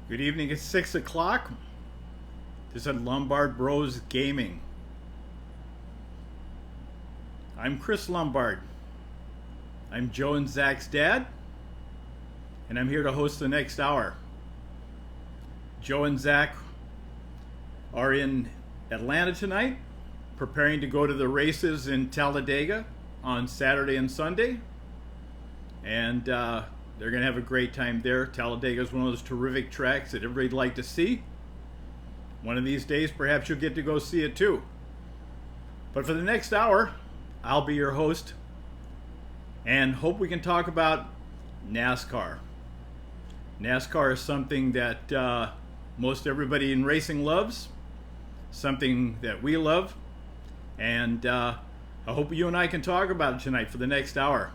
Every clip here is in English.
Good evening. It's 6 o'clock. This is Lombard Bros Gaming. I'm Chris Lombard. I'm Joe and Zach's dad, and I'm here to host the next hour. Joe and Zach are in Atlanta tonight, preparing to go to the races in Talladega on Saturday and Sunday. And they're going to have a great time there. Talladega is one of those terrific tracks that everybody'd like to see. One of these days, perhaps you'll get to go see it too. But for the next hour, I'll be your host and hope we can talk about NASCAR. NASCAR is something that most everybody in racing loves, something that we love, and I hope you and I can talk about it tonight for the next hour.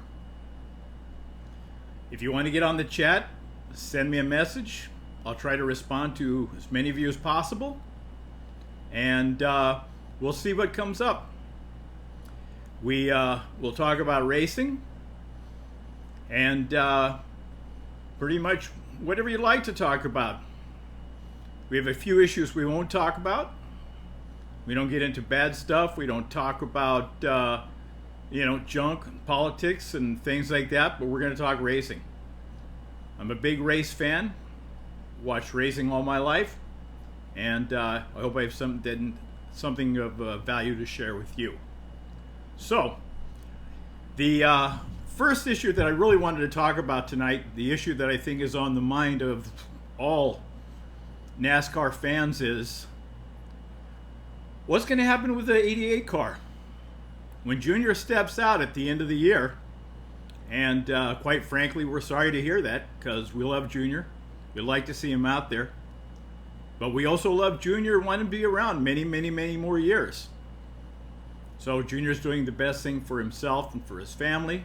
If you want to get on the chat, send me a message. I'll try to respond to as many of you as possible. And we'll see what comes up. We'll talk about racing. And pretty much whatever you'd like to talk about. We have a few issues we won't talk about. We don't get into bad stuff. We don't talk about junk, politics, and things like that, but we're going to talk racing. I'm a big race fan, watched racing all my life, and I hope I have something of value to share with you. So, the first issue that I really wanted to talk about tonight, the issue that I think is on the mind of all NASCAR fans, is what's going to happen with the 88 car? When Junior steps out at the end of the year, and quite frankly, we're sorry to hear that because we love Junior. We'd like to see him out there. But we also love Junior and want him to be around many, many, many more years. So Junior's doing the best thing for himself and for his family.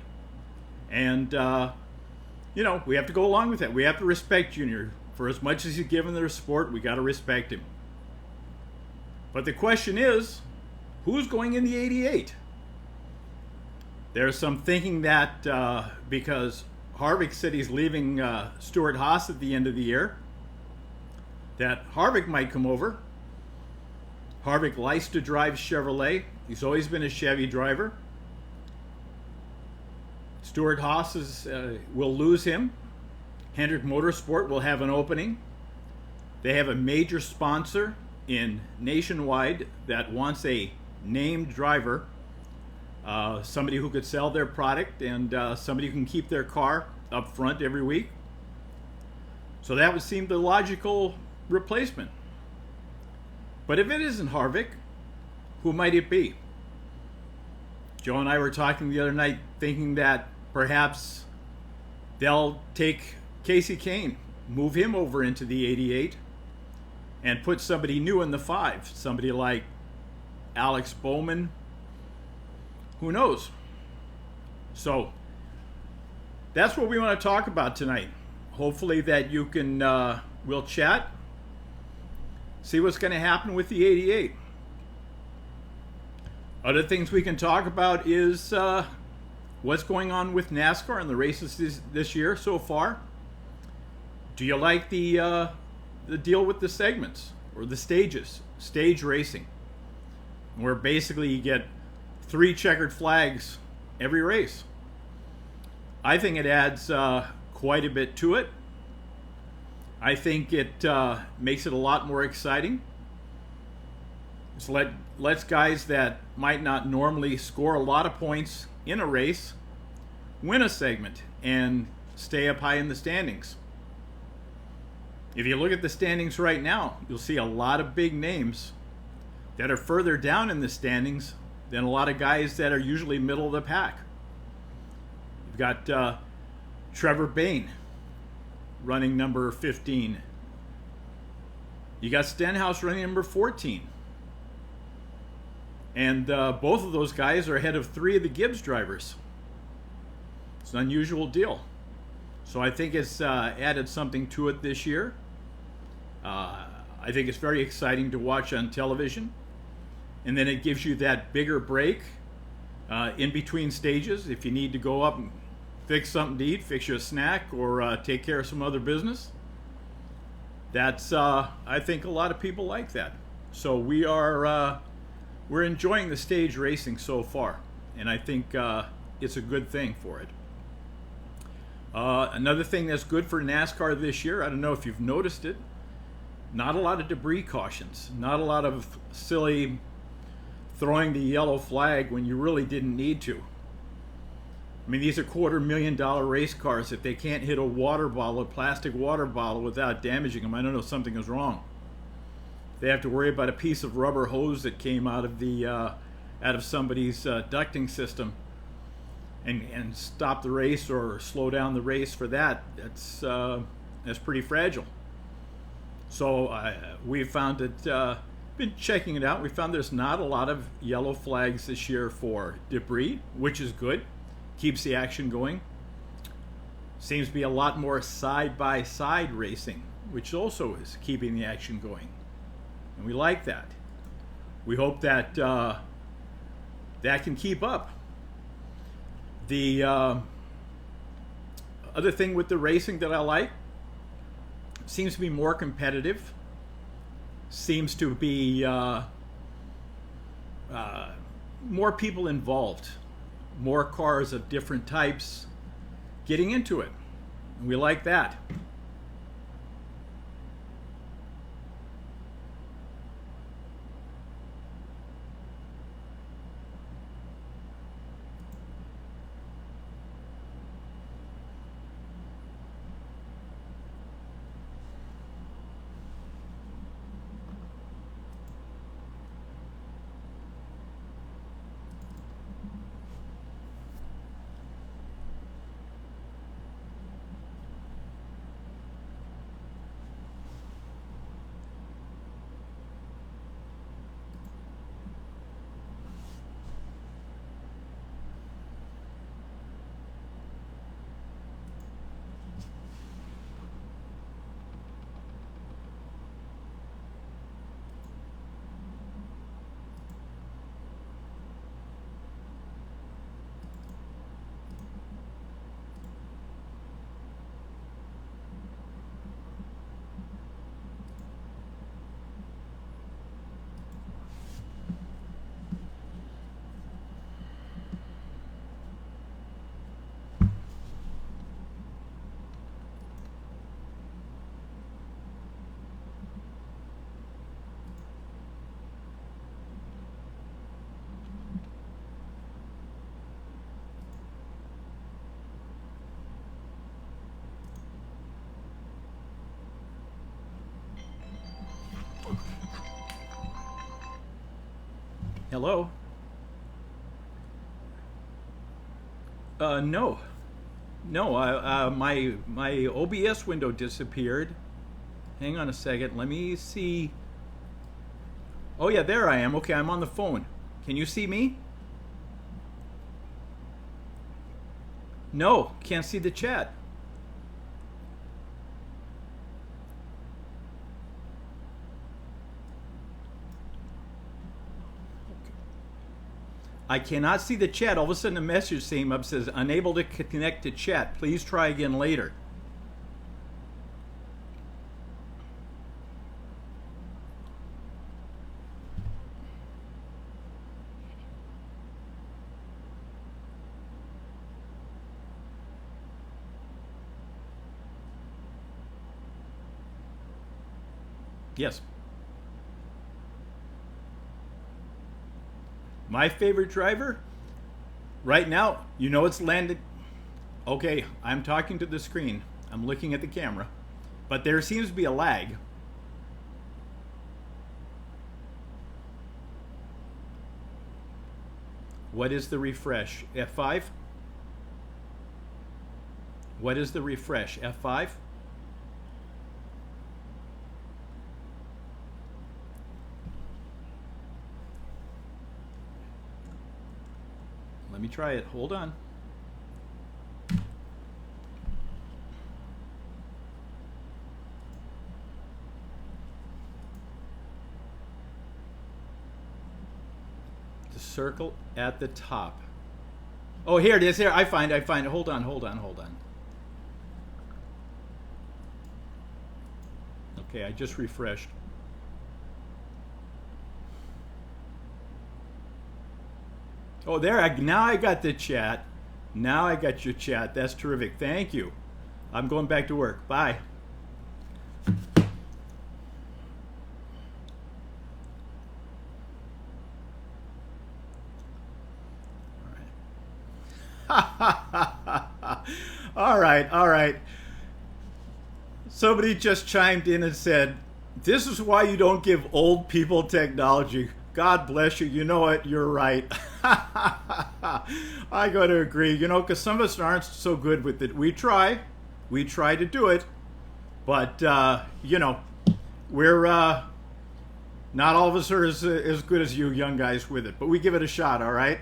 And, we have to go along with that. We have to respect Junior. For as much as he's given their sport, we got to respect him. But the question is, who's going in the 88? There's some thinking that because Harvick said he's leaving Stewart-Haas at the end of the year, that Harvick might come over. Harvick likes to drive Chevrolet. He's always been a Chevy driver. Stewart-Haas will lose him. Hendrick Motorsport will have an opening. They have a major sponsor in Nationwide that wants a named driver. Somebody who could sell their product and somebody who can keep their car up front every week. So that would seem the logical replacement. But if it isn't Harvick, who might it be? Joe and I were talking the other night thinking that perhaps they'll take Casey Kane, move him over into the 88, and put somebody new in the 5. Somebody like Alex Bowman. Who knows? So that's what we want to talk about tonight. Hopefully that you can, we'll chat, see what's going to happen with the 88. Other things we can talk about is what's going on with NASCAR and the races this year so far. Do you like the deal with the segments or the stages, stage racing, where basically you get 3 checkered flags every race? I think it adds quite a bit to it. I think it makes it a lot more exciting. It's lets guys that might not normally score a lot of points in a race win a segment and stay up high in the standings. If you look at the standings right now, you'll see a lot of big names that are further down in the standings than a lot of guys that are usually middle of the pack. You've got Trevor Bayne running number 15. You got Stenhouse running number 14. And both of those guys are ahead of 3 of the Gibbs drivers. It's an unusual deal. So I think it's added something to it this year. I think it's very exciting to watch on television. And then it gives you that bigger break in between stages. If you need to go up and fix something to eat, fix you a snack, or take care of some other business. That's I think a lot of people like that. So we're enjoying the stage racing so far, and I think it's a good thing for it. Another thing that's good for NASCAR this year, I don't know if you've noticed it, not a lot of debris cautions, not a lot of silly throwing the yellow flag when you really didn't need to. I mean, these are $250,000 race cars. If they can't hit a water bottle, a plastic water bottle, without damaging them, I don't know, something is wrong. They have to worry about a piece of rubber hose that came out of somebody's ducting system and stop the race or slow down the race for that. That's pretty fragile. So we've found that, been checking it out, we found there's not a lot of yellow flags this year for debris, which is good. Keeps the action going. Seems to be a lot more side-by-side racing, which also is keeping the action going. And we like that. We hope that that can keep up. The other thing with the racing that I like, seems to be more competitive. Seems to be more people involved. More cars of different types getting into it. We like that. Hello? No. No, my OBS window disappeared. Hang on a second. Let me see. Oh, yeah, there I am. Okay, I'm on the phone. Can you see me? No, can't see the chat. I cannot see the chat. All of a sudden a message came up, says unable to connect to chat. Please try again later. Yes. My favorite driver? Right now, you know it's landed. Okay, I'm talking to the screen. I'm looking at the camera. But there seems to be a lag. What is the refresh? F5? What is the refresh? F5? Let me try it. Hold on. The circle at the top. Oh, here it is. Here, I find it. Hold on. Okay, I just refreshed. Oh, there. Now I got the chat. Now I got your chat. That's terrific. Thank you. I'm going back to work. Bye. All right, all right. Somebody just chimed in and said, "This is why you don't give old people technology." God bless you. You know what? You're right. I got to agree, because some of us aren't so good with it. We try to do it, but, we're, not all of us are as good as you young guys with it, but we give it a shot, all right?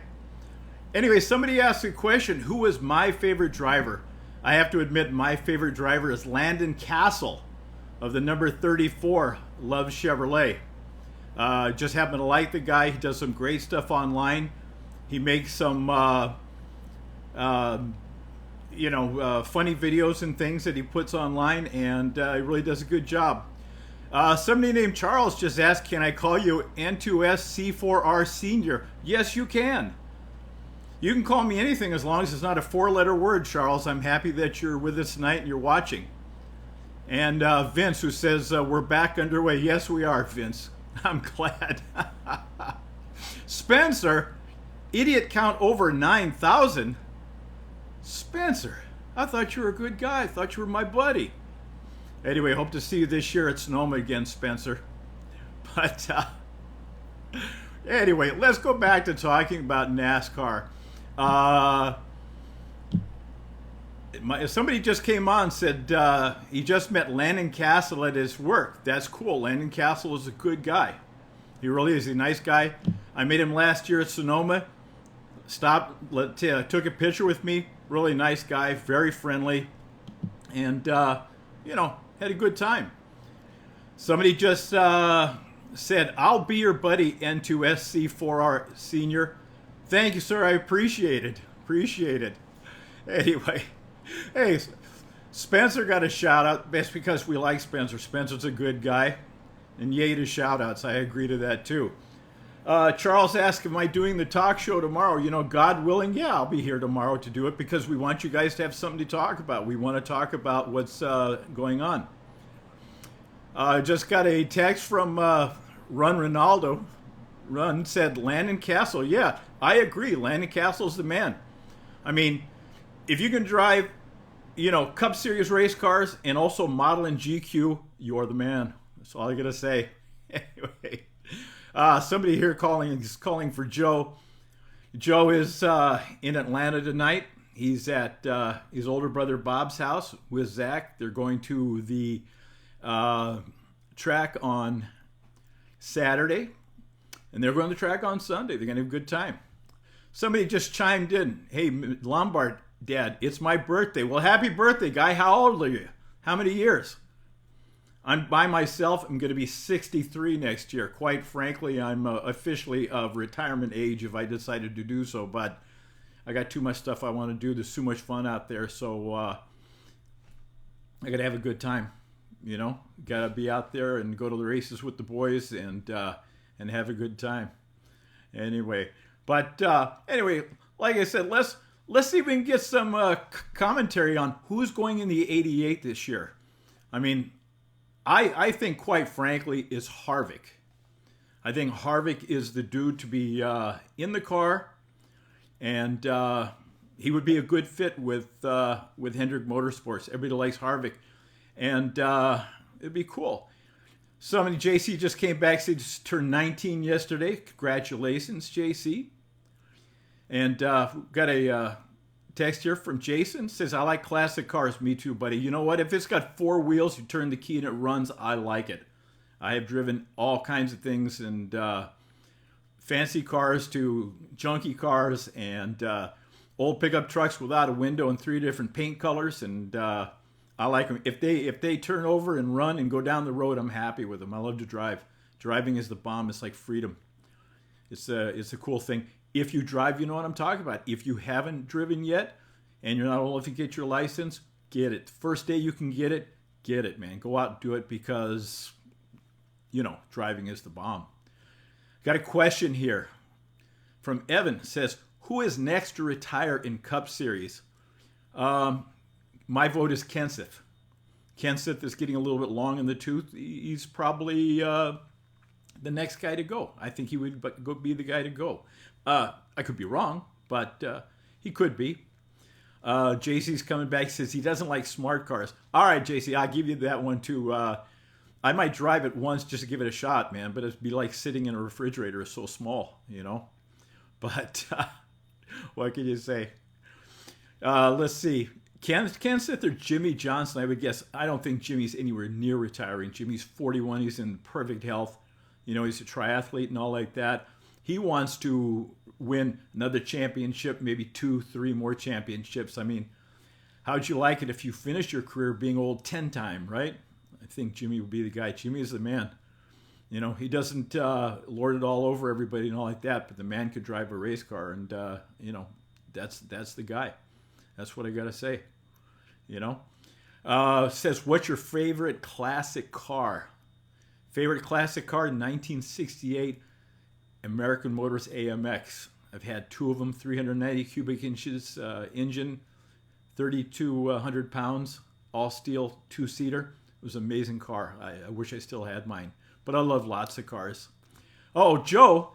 Anyway, somebody asked a question, who was my favorite driver? I have to admit, my favorite driver is Landon Castle of the number 34 Love Chevrolet. Just happen to like the guy. He does some great stuff online. He makes some, funny videos and things that he puts online, and he really does a good job. Somebody named Charles just asked, can I call you N2S C4R Senior? Yes, you can. You can call me anything as long as it's not a four-letter word, Charles. I'm happy that you're with us tonight and you're watching. And Vince, who says, we're back underway. Yes, we are, Vince. I'm glad. Spencer, idiot count over 9,000. Spencer, I thought you were a good guy. I thought you were my buddy. Anyway, hope to see you this year at Sonoma again, Spencer. But anyway, let's go back to talking about NASCAR. Somebody just came on and said he just met Landon Castle at his work. That's cool. Landon Castle is a good guy. He really is a nice guy. I met him last year at Sonoma. Took a picture with me. Really nice guy, very friendly, and had a good time. Somebody just said, "I'll be your buddy, N2SC4R Senior." Thank you, sir. I appreciate it. Anyway, hey, Spencer got a shout out. That's because we like Spencer. Spencer's a good guy. And yay to shout outs. I agree to that too. Charles asked, am I doing the talk show tomorrow? God willing, yeah, I'll be here tomorrow to do it because we want you guys to have something to talk about. We want to talk about what's going on. Just got a text from Run Ronaldo. Run said, Landon Castle. Yeah, I agree. Landon Castle's the man. I mean, if you can drive, Cup Series race cars and also model in GQ, you're the man. That's all I gotta say. Anyway, somebody here is calling for Joe. Joe is in Atlanta tonight. He's at his older brother Bob's house with Zach. They're going to the track on Saturday, and they're going to the track on Sunday. They're going to have a good time. Somebody just chimed in. Hey, Lombard, Dad, it's my birthday. Well, happy birthday, guy. How old are you? How many years? I'm by myself. I'm going to be 63 next year. Quite frankly, I'm officially of retirement age if I decided to do so, but I got too much stuff I want to do. There's too much fun out there, so I got to have a good time. Got to be out there and go to the races with the boys and have a good time. Anyway, like I said, let's see if we can get some commentary on who's going in the 88 this year. I mean, I think, quite frankly, is Harvick. I think Harvick is the dude to be in the car, and he would be a good fit with Hendrick Motorsports. Everybody likes Harvick, and it'd be cool. Somebody, JC just came back, said he just turned 19 yesterday. Congratulations, JC. And got a text here from Jason. Says, I like classic cars. Me too, buddy. You know what? If it's got four wheels, you turn the key and it runs, I like it. I have driven all kinds of things, and fancy cars to junky cars, and old pickup trucks without a window and 3 different paint colors, and I like them. If they turn over and run and go down the road, I'm happy with them. I love to drive. Driving is the bomb. It's like freedom. It's a cool thing. If you drive, you know what I'm talking about. If you haven't driven yet and you're not old enough to get your license, get it. First day you can get it, get it, man. Go out and do it because, driving is the bomb. Got a question here from Evan. Says, who is next to retire in Cup Series? My vote is Kenseth. Kenseth is getting a little bit long in the tooth. He's probably the next guy to go. I think he would be the guy to go. I could be wrong, but he could be. JC's coming back. Says he doesn't like smart cars. All right, JC, I'll give you that one too. I might drive it once just to give it a shot, man, but it'd be like sitting in a refrigerator. It's so small, But what can you say? Let's see. Kenseth or Jimmy Johnson, I would guess. I don't think Jimmy's anywhere near retiring. Jimmy's 41. He's in perfect health. He's a triathlete and all like that. He wants to win another championship, maybe 2-3 more championships. I mean, how'd you like it if you finished your career being old 10-time, right? I think Jimmy would be the guy. Jimmy is the man. He doesn't lord it all over everybody and all like that, but the man could drive a race car, and, that's the guy. That's what I got to say, Says, what's your favorite classic car? Favorite classic car, 1968 American Motors AMX. I've had two of them, 390 cubic inches engine, 3,200 pounds, all steel, two-seater. It was an amazing car. I wish I still had mine. But I love lots of cars. Oh, Joe.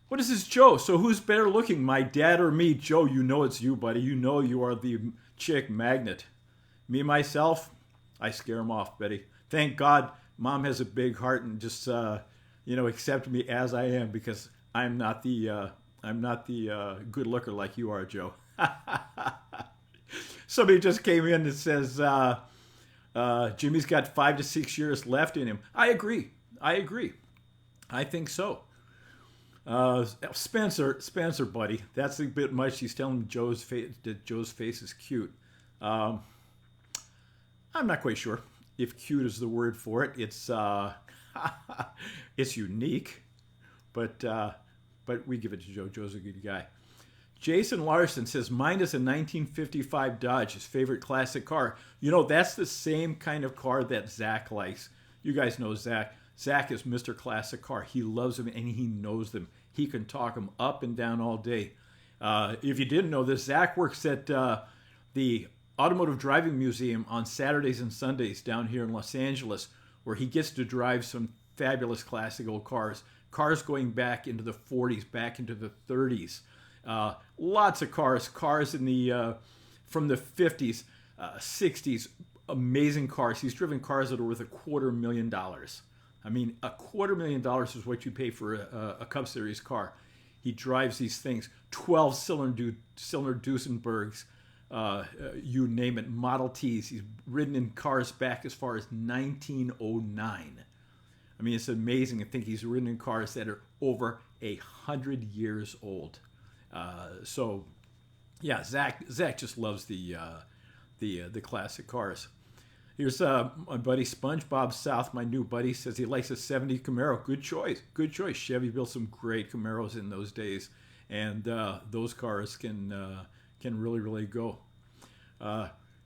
What is this, Joe? So who's better looking, my dad or me? Joe, it's you, buddy. You are the chick magnet. Me, myself, I scare him off, Betty. Thank God Mom has a big heart and just, accept me as I am, because I'm not the good looker like you are, Joe. Somebody just came in that says Jimmy's got 5 to 6 years left in him. I agree. I think so. Spencer, buddy, that's a bit much. He's telling Joe's face that Joe's face is cute. I'm not quite sure if cute is the word for it. It's it's unique, but we give it to Joe. Joe's a good guy. Jason Larson says, mine is a 1955 Dodge, his favorite classic car. That's the same kind of car that Zach likes. You guys know Zach. Zach is Mr. Classic Car. He loves them and he knows them. He can talk them up and down all day. If you didn't know this, Zach works at the Automotive Driving Museum on Saturdays and Sundays down here in Los Angeles, where he gets to drive some fabulous classic old cars. Cars going back into the 40s, back into the 30s. Lots of cars in the from the 50s, 60s. Amazing cars. He's driven cars that are worth $250,000. I mean, $250,000 is what you pay for a Cup Series car. He drives these things, 12-cylinder Duesenbergs, you name it, Model Ts. He's ridden in cars back as far as 1909. I mean, it's amazing. I think he's ridden in cars that are over 100 years old. So, yeah, Zach just loves the classic cars. Here's my buddy SpongeBob South, my new buddy, says he likes a 70 Camaro. Good choice. Chevy built some great Camaros in those days, and those cars can really, really go.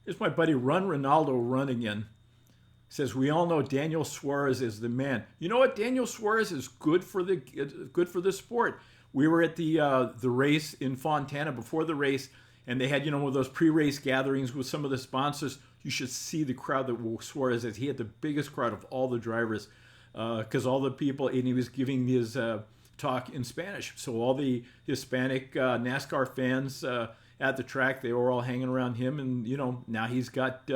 Here's my buddy Run Ronaldo Run Again. Says, we all know Daniel Suarez is the man. You know what? Daniel Suarez is good for the sport. We were at the race in Fontana before the race, and they had, one of those pre-race gatherings with some of the sponsors. You should see the crowd that Suarez has. He had the biggest crowd of all the drivers because all the people, and he was giving his talk in Spanish. So all the Hispanic NASCAR fans at the track, they were all hanging around him, and now he's got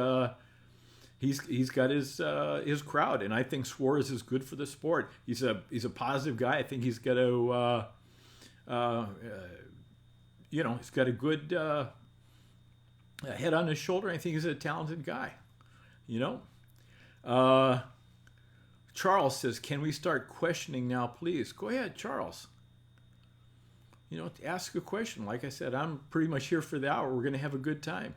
he's got his crowd, and I think Suarez is good for the sport. He's a positive guy. I think he's got he's got a good head on his shoulder. I think he's a talented guy. Charles says, can we start questioning now, please? Go ahead, Charles. Ask a question. Like I said, I'm pretty much here for the hour. We're going to have a good time.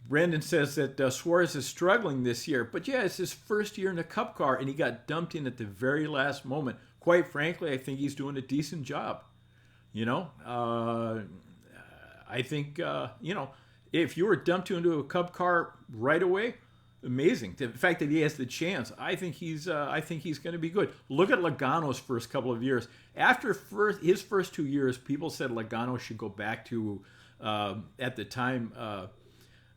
Brandon says that Suarez is struggling this year. But yeah, it's his first year in a Cup car, and he got dumped in at the very last moment. Quite frankly, I think he's doing a decent job. I think, if you were dumped into a Cup car right away, amazing. The fact that he has the chance, I think he's going to be good. Look at Logano's first couple of years. After his first 2 years, people said Logano should go back to at the time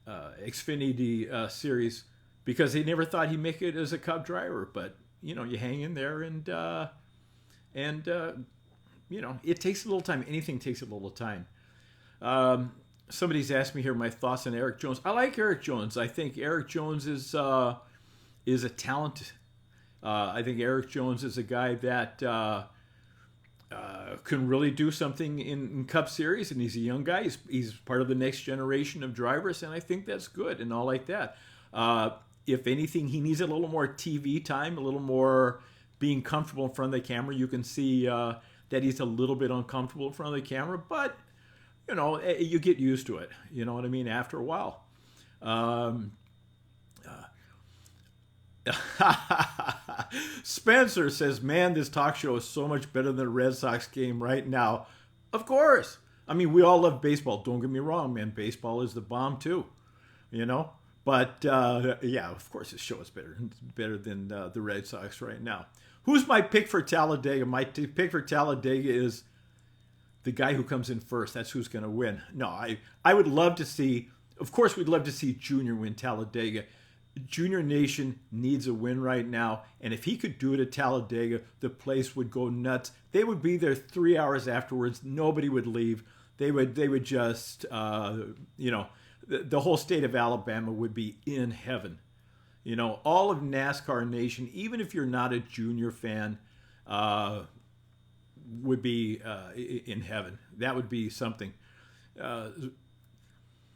Xfinity series because they never thought he'd make it as a Cup driver. But you hang in there and it takes a little time. Anything takes a little time. Somebody's asked me here my thoughts on Eric Jones. I like Eric Jones. I think Eric Jones is a talent. I think Eric Jones is a guy that can really do something in Cup Series, and he's a young guy. He's part of the next generation of drivers, and I think that's good and all like that. If anything, he needs a little more TV time, a little more being comfortable in front of the camera. You can see that he's a little bit uncomfortable in front of the camera, but you get used to it. You know what I mean? After a while. Spencer says, man, this talk show is so much better than the Red Sox game right now. Of course. I mean, we all love baseball. Don't get me wrong, man. Baseball is the bomb too. But, yeah, of course this show is better than the Red Sox right now. Who's my pick for Talladega? My pick for Talladega is the guy who comes in first. That's who's going to win. No, I would love to see, of course, we'd love to see Junior win Talladega. Junior Nation needs a win right now, and if he could do it at Talladega, the place would go nuts. They would be there 3 hours afterwards. Nobody would leave. They would just, the whole state of Alabama would be in heaven. All of NASCAR Nation, even if you're not a Junior fan, would be in heaven. That would be something.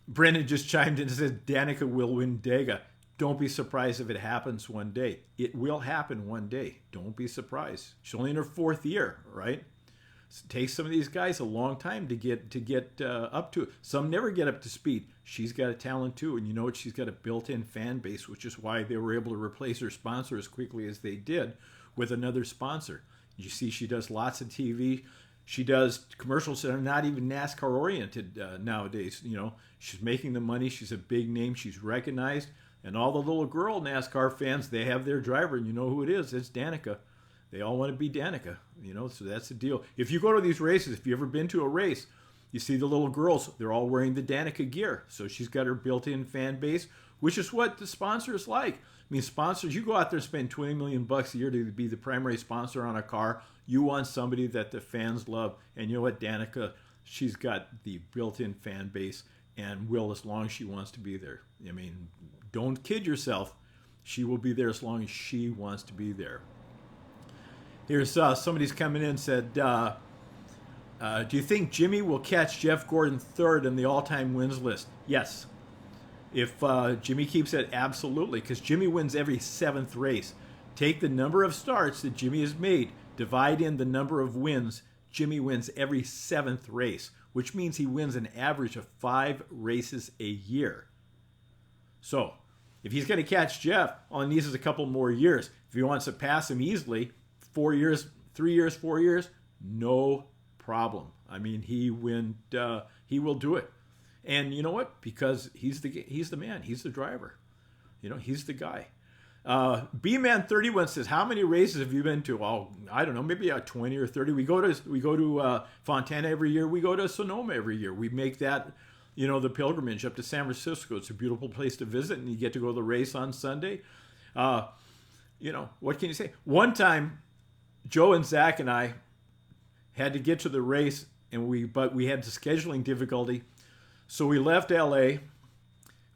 Brendan just chimed in and said Danica will win Dega. Don't be surprised if it happens one day. It will happen one day. Don't be surprised. She's only in her 4th year, right? It takes some of these guys a long time to get up to it. Some never get up to speed. She's got a talent too, and you know what? She's got a built-in fan base, which is why they were able to replace her sponsor as quickly as they did with another sponsor. You see, she does lots of TV. She does commercials that are not even NASCAR oriented nowadays. She's making the money. She's a big name. She's recognized. And all the little girl NASCAR fans, they have their driver, and you know who it is. It's Danica. They all want to be Danica, so that's the deal. If you go to these races, if you've ever been to a race, you see the little girls, they're all wearing the Danica gear. So she's got her built-in fan base, which is what the sponsors like. I mean, sponsors, you go out there and spend $20 million a year to be the primary sponsor on a car. You want somebody that the fans love. And you know what, Danica, she's got the built-in fan base and will as long as she wants to be there. I mean, don't kid yourself. She will be there as long as she wants to be there. Here's somebody's coming in and said, do you think Jimmy will catch Jeff Gordon third in the all-time wins list? Yes. If Jimmy keeps it, absolutely, because Jimmy wins every 7th race. Take the number of starts that Jimmy has made, divide in the number of wins, Jimmy wins every 7th race, which means he wins an average of 5 races a year. So, if he's going to catch Jeff, all he needs is a couple more years. If he wants to pass him easily, 4 years, 3 years, 4 years, no problem. I mean, he will do it. And you know what? Because he's the man. He's the driver. He's the guy. B-Man31 says, how many races have you been to? Oh, I don't know, maybe 20 or 30. We go to Fontana every year. We go to Sonoma every year. We make that, the pilgrimage up to San Francisco. It's a beautiful place to visit, and you get to go to the race on Sunday. What can you say? One time, Joe and Zach and I had to get to the race, but we had scheduling difficulty. So we left LA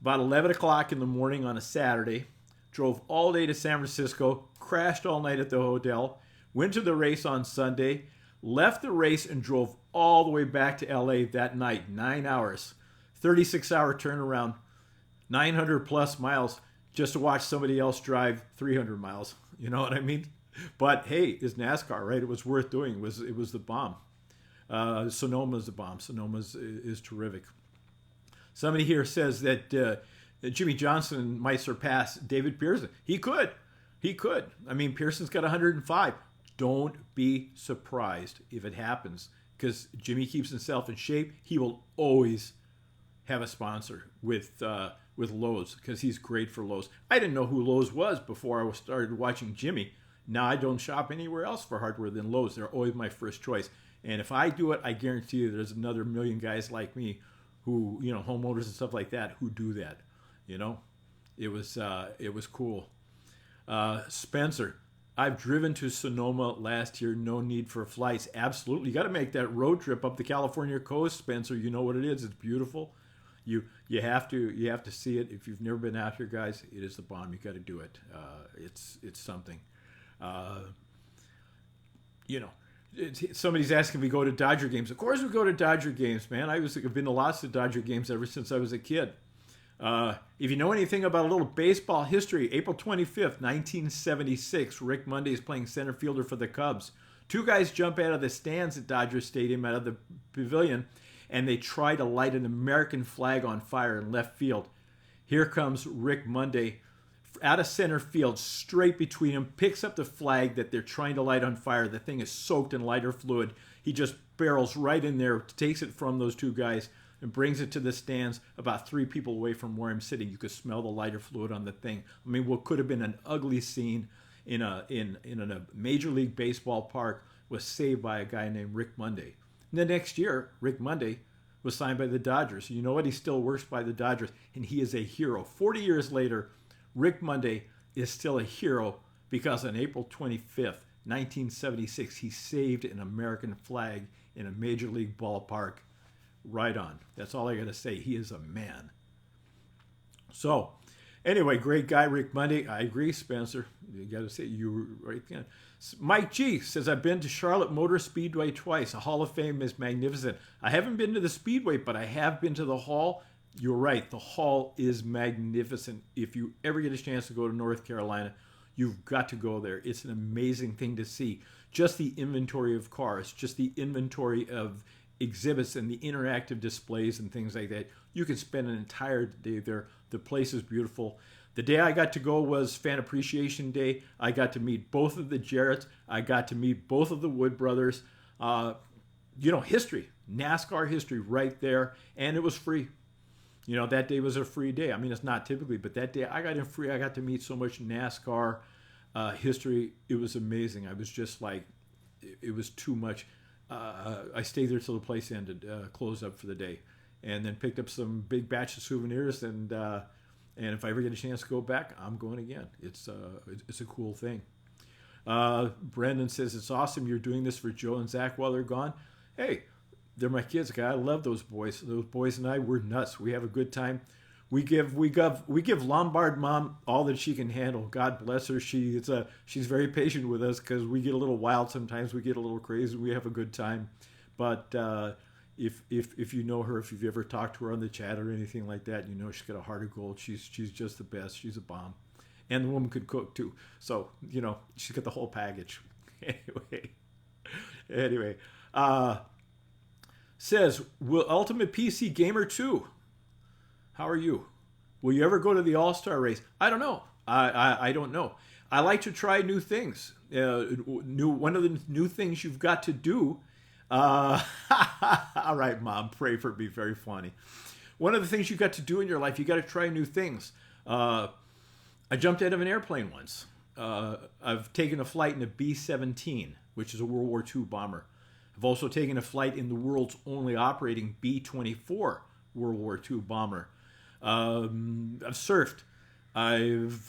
about 11 o'clock in the morning on a Saturday, drove all day to San Francisco, crashed all night at the hotel, went to the race on Sunday, left the race and drove all the way back to LA that night, 9 hours, 36-hour turnaround, 900 plus miles just to watch somebody else drive 300 miles. You know what I mean? But hey, it's NASCAR, right? It was worth doing. It was the bomb. Sonoma's the bomb. Sonoma is terrific. Somebody here says that Jimmy Johnson might surpass David Pearson. He could. I mean, Pearson's got 105. Don't be surprised if it happens, because Jimmy keeps himself in shape. He will always have a sponsor with with Lowe's because he's great for Lowe's. I didn't know who Lowe's was before I started watching Jimmy. Now I don't shop anywhere else for hardware than Lowe's. They're always my first choice. And if I do it, I guarantee you there's another million guys like me who, homeowners and stuff like that, who do that. It was cool. Spencer, I've driven to Sonoma last year. No need for flights. Absolutely. You got to make that road trip up the California coast, Spencer. You know what it is. It's beautiful. You have to see it. If you've never been out here, guys, it is the bomb. You got to do it. It's something. Somebody's asking if we go to Dodger games. Of course we go to Dodger games, man. I've been to lots of Dodger games ever since I was a kid. If you know anything about a little baseball history, April 25th, 1976, Rick Monday is playing center fielder for the Cubs. Two guys jump out of the stands at Dodger Stadium, out of the pavilion, and they try to light an American flag on fire in left field. Here comes Rick Monday out of center field, straight between them, picks up the flag that they're trying to light on fire. The thing is soaked in lighter fluid. He just barrels right in there, takes it from those two guys, and brings it to the stands about 3 people away from where I'm sitting. You could smell the lighter fluid on the thing. I mean, what could have been an ugly scene in a Major League Baseball park was saved by a guy named Rick Monday. And the next year, Rick Monday was signed by the Dodgers. You know what? He still works by the Dodgers, and he is a hero. 40 years later, Rick Monday is still a hero because on April 25th, 1976, he saved an American flag in a Major League ballpark. Right on. That's all I got to say. He is a man. So, anyway, great guy, Rick Monday. I agree, Spencer. You got to say you were right there. Mike G says, I've been to Charlotte Motor Speedway twice. The Hall of Fame is magnificent. I haven't been to the Speedway, but I have been to the Hall. You're right. The Hall is magnificent. If you ever get a chance to go to North Carolina, you've got to go there. It's an amazing thing to see. Just the inventory of cars, just the inventory of exhibits and the interactive displays and things like that. You can spend an entire day there. The place is beautiful. The day I got to go was Fan Appreciation Day. I got to meet both of the Jarretts. I got to meet both of the Wood brothers. History, NASCAR history right there. And it was free. That day was a free day. I mean, it's not typically, but that day I got in free. I got to meet so much NASCAR history. It was amazing. I was just like, it was too much. I stayed there till the place ended, closed up for the day, and then picked up some big batch of souvenirs. And if I ever get a chance to go back, I'm going again. It's a cool thing. Brendan says, it's awesome you're doing this for Joe and Zach while they're gone. Hey, they're my kids. I love those boys. Those boys and I, we're nuts. We have a good time. We give Lombard mom all that she can handle. God bless her. She's very patient with us because we get a little wild sometimes. We get a little crazy. We have a good time. But if you know her, if you've ever talked to her on the chat or anything like that, she's got a heart of gold. She's just the best. She's a bomb. And the woman could cook too. So, she's got the whole package. Anyway. Says, will Ultimate PC Gamer 2? How are you? Will you ever go to the All-Star race? I don't know. I don't know. I like to try new things. One of the new things you've got to do. All right, Mom, pray for me. Very funny. One of the things you've got to do in your life, you got to try new things. I jumped out of an airplane once. I've taken a flight in a B-17, which is a World War II bomber. I've also taken a flight in the world's only operating B-24 World War II bomber. I've surfed. I've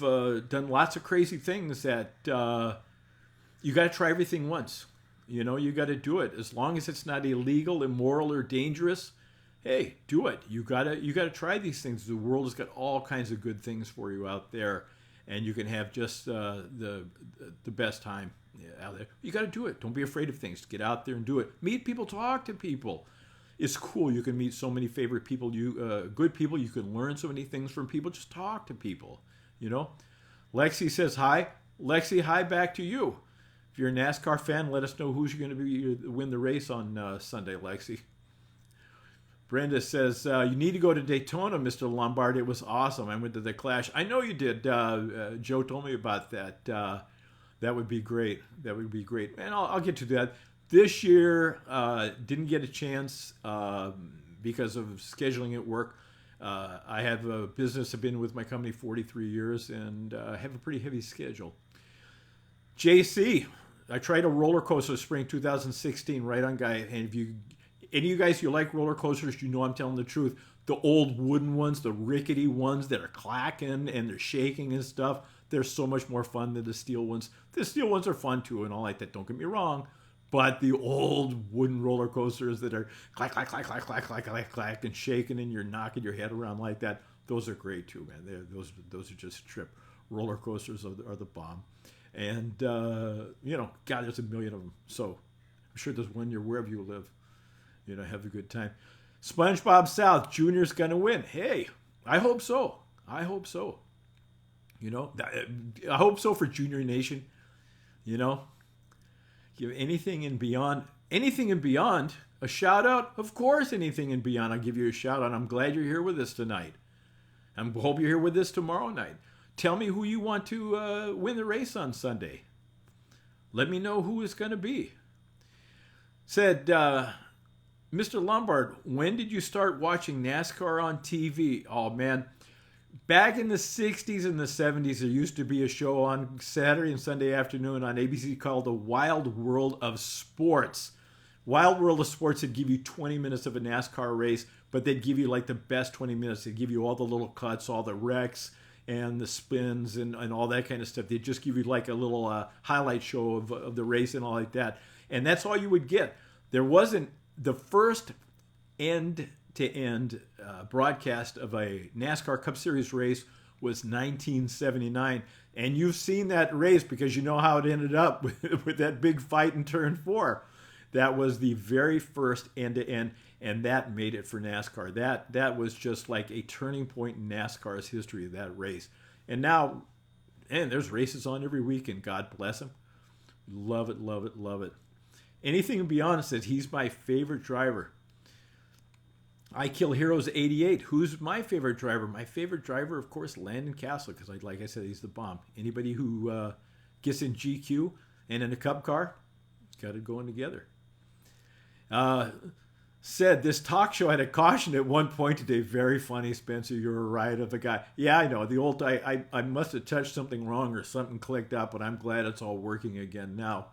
done lots of crazy things that you got to try everything once. You got to do it. As long as it's not illegal, immoral, or dangerous, hey, do it. You got to try these things. The world has got all kinds of good things for you out there, and you can have just the best time out there. You got to do it. Don't be afraid of things. Get out there and do it. Meet people. Talk to people. It's cool. You can meet so many favorite people. Good people. You can learn so many things from people. Just talk to people. Lexi says hi. Lexi, hi back to you. If you're a NASCAR fan, let us know who's going to win the race on Sunday, Lexi. Brenda says, you need to go to Daytona, Mr. Lombard. It was awesome. I went to the Clash. I know you did. Joe told me about that. That would be great. That would be great. And I'll get to that. This year, didn't get a chance because of scheduling at work. I have a business. I've been with my company 43 years, and I have a pretty heavy schedule. JC, I tried a roller coaster spring 2016, right on, guy. And if you, any of you guys, you like roller coasters, you know I'm telling the truth. The old wooden ones, the rickety ones that are clacking and they're shaking and stuff, they're so much more fun than the steel ones. The steel ones are fun too and all like that, don't get me wrong. But the old wooden roller coasters that are clack, clack, clack, clack, clack, clack, clack, clack, and shaking and you're knocking your head around like that, those are great too, man. Those are just a trip. Roller coasters are the bomb. And, God, there's a million of them. So I'm sure there's one near wherever you live. Have a good time. SpongeBob South, Junior's going to win. Hey, I hope so. I hope so. I hope so for Junior Nation. Give anything and beyond a shout out. Of course, anything and beyond, I'll give you a shout out. I'm glad you're here with us tonight. I hope you're here with us tomorrow night. Tell me who you want to win the race on Sunday. Let me know who it's going to be. Said, Mr. Lombard, when did you start watching NASCAR on TV? Oh, man. Back in the 60s and the 70s, there used to be a show on Saturday and Sunday afternoon on ABC called The Wild World of Sports. Wild World of Sports would give you 20 minutes of a NASCAR race, but they'd give you like the best 20 minutes. They'd give you all the little cuts, all the wrecks, and the spins and all that kind of stuff. They'd just give you like a little highlight show of the race and all like that. And that's all you would get. There wasn't the first end-to-end broadcast of a NASCAR Cup Series race was 1979. And you've seen that race because you know how it ended up with that big fight in Turn 4. That was the very first end-to-end, and that made it for NASCAR. That was just like a turning point in NASCAR's history, of that race. And now, there's races on every weekend. God bless them. Love it, love it, love it. Anything beyond says he's my favorite driver. I Kill Heroes 88. Who's my favorite driver? My favorite driver, of course, Landon Castle, because like I said, he's the bomb. Anybody who gets in GQ and in a Cup car, got it going together. Said this talk show had a caution at one point today. Very funny, Spencer. You're a riot of a guy. Yeah, I know. The old I must have touched something wrong or something clicked up, but I'm glad it's all working again now.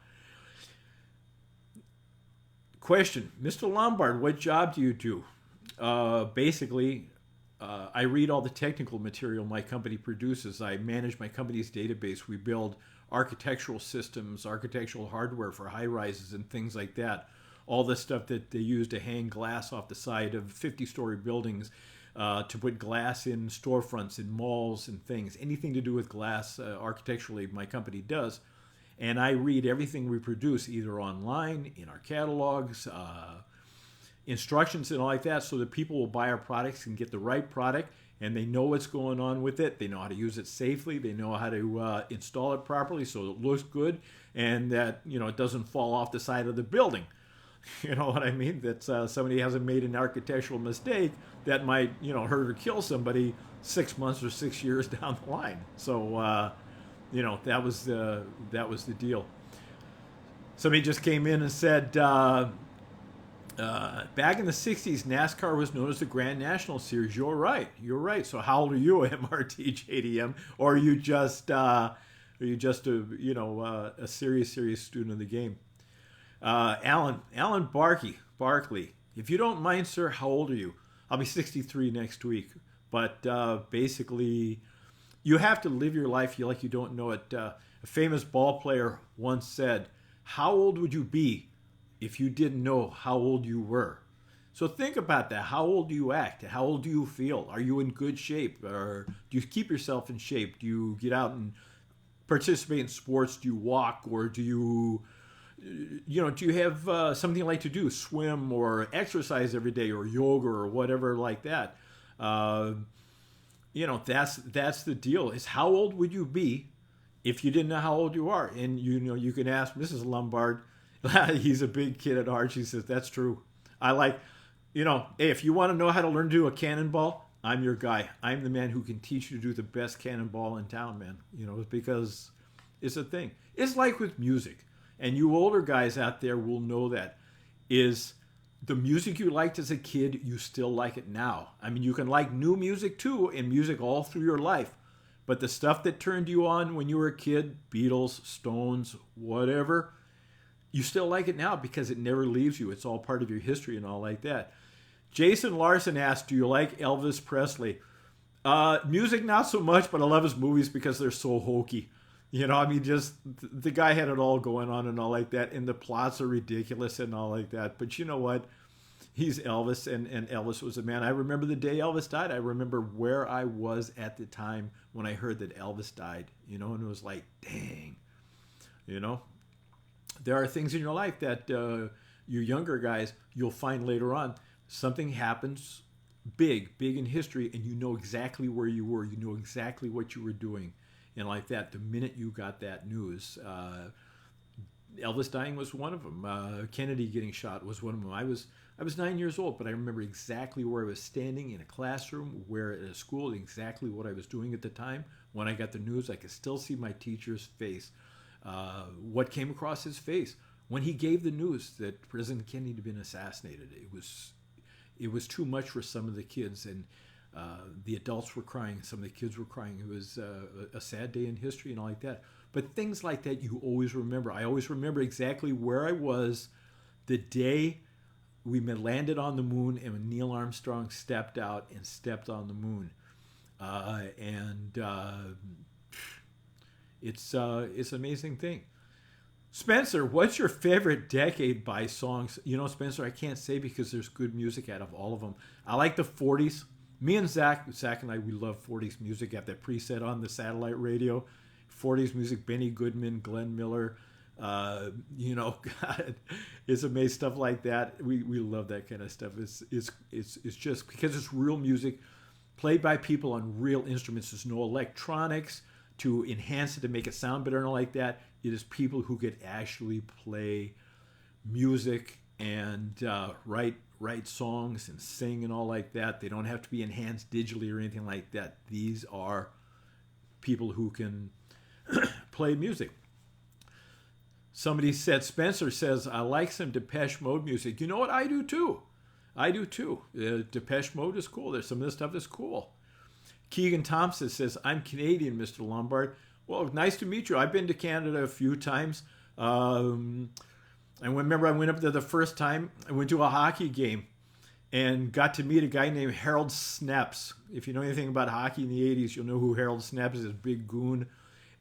Question, Mr. Lombard, what job do you do? Basically, I read all the technical material my company produces. I manage my company's database. We build architectural systems, architectural hardware for high rises and things like that. All the stuff that they use to hang glass off the side of 50-story buildings, to put glass in storefronts, in malls and things. Anything to do with glass architecturally, my company does. And I read everything we produce either online, in our catalogs, instructions and all like that, so that people will buy our products and get the right product, and they know what's going on with it. They know how to use it safely. They know how to install it properly so it looks good and that it doesn't fall off the side of the building. You know what I mean? That somebody hasn't made an architectural mistake that might hurt or kill somebody 6 months or 6 years down the line. So that was the deal. Somebody just came in and said, back in the 60s, NASCAR was known as the Grand National Series. You're right. So how old are you, MRTJDM? Or are you just a serious student of the game? Alan Barkley. If you don't mind, sir, how old are you? I'll be 63 next week. But basically, you have to live your life like you don't know it. A famous ball player once said, how old would you be if you didn't know how old you were? So think about that. How old do you act? How old do you feel? Are you in good shape? Or do you keep yourself in shape? Do you get out and participate in sports? Do you walk? Or do you have something you like to do? Swim or exercise every day or yoga or whatever like that. That's the deal. Is how old would you be if you didn't know how old you are? And you can ask Mrs. Lombard. He's a big kid at heart. She says that's true. I like, hey, if you want to know how to learn to do a cannonball, I'm your guy. I'm the man who can teach you to do the best cannonball in town, man. Because it's a thing. It's like with music, and you older guys out there will know that is the music you liked as a kid, you still like it now. I mean, you can like new music too, and music all through your life. But the stuff that turned you on when you were a kid, Beatles, Stones, whatever, you still like it now because it never leaves you. It's all part of your history and all like that. Jason Larson asked, do you like Elvis Presley? Music, not so much, but I love his movies because they're so hokey. You know, I mean, just the guy had it all going on and all like that, and the plots are ridiculous and all like that. But you know what? He's Elvis, and Elvis was a man. I remember the day Elvis died. I remember where I was at the time when I heard that Elvis died, you know, and it was like, dang, you know. There are things in your life that you younger guys, you'll find later on. Something happens big in history, and you know exactly where you were. You know exactly what you were doing. And like that, the minute you got that news, Elvis dying was one of them. Kennedy getting shot was one of them. I was 9 years old, but I remember exactly where I was standing in a classroom, where at a school, exactly what I was doing at the time. When I got the news, I could still see my teacher's face. What came across his face when he gave the news that President Kennedy had been assassinated. It was too much for some of the kids, and the adults were crying. Some of the kids were crying. It was a sad day in history and all like that. But things like that you always remember. I always remember exactly where I was the day we landed on the moon and when Neil Armstrong stepped out and stepped on the moon. It's an amazing thing. Spencer, what's your favorite decade by songs? You know, Spencer, I can't say because there's good music out of all of them. I like the 40s. Me and Zach and I, we love 40s music. I have that preset on the satellite radio. 40s music, Benny Goodman, Glenn Miller. You know, God, it's amazing stuff like that. We love that kind of stuff. It's just because it's real music played by people on real instruments. There's no electronics to enhance it, to make it sound better and all like that. It is people who could actually play music and write songs and sing and all like that. They don't have to be enhanced digitally or anything like that. These are people who can play music. Somebody said, Spencer says, I like some Depeche Mode music. You know what? I do too. Depeche Mode is cool. There's some of this stuff that's cool. Keegan Thompson says, I'm Canadian, Mr. Lombard. Well, nice to meet you. I've been to Canada a few times. I remember I went up there the first time. I went to a hockey game and got to meet a guy named Harold Snaps. If you know anything about hockey in the 80s, you'll know who Harold Snaps is, big goon.